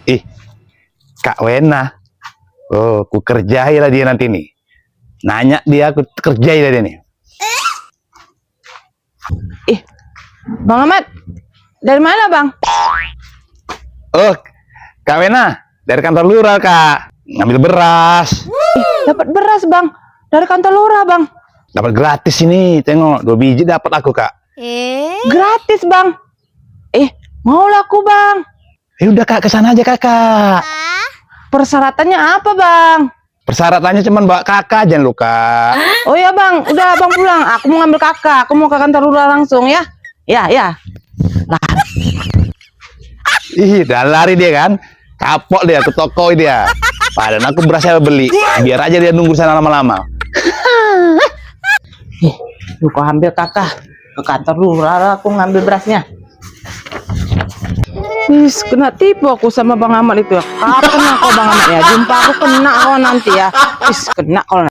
Ih, Kak Wena. Oh, ku kerjai lah dia nanti nih. Nanya dia, aku kerjai lah dia nih. Bang Ahmad, dari mana bang? Oh, Kak Wena, dari kantor lurah, Kak. Ngambil beras. Dapat beras bang, dari kantor lurah bang. Dapat gratis ini, tengok. 2 biji dapat aku, Kak. Gratis bang. Mau laku bang. Udah Kak, kesana aja Kakak. Persyaratannya apa bang? Persyaratannya cuma bawa kakak, jangan luka. Oh ya bang, udah bang pulang. Aku mau ngambil kakak. Aku mau ke kantor lurah langsung ya. Ya. Ih, dan lari dia kan. Kapok dia ke toko dia. Padahal aku berasnya beli. Biar aja dia nunggu sana lama-lama. Kau ambil kakak ke kantor lurah. Aku ngambil berasnya. Kena tipu aku sama Bang Ahmad itu ya. Kapan kau Bang Ahmad ya? Jumpa aku kena kau nanti ya. Kena kau.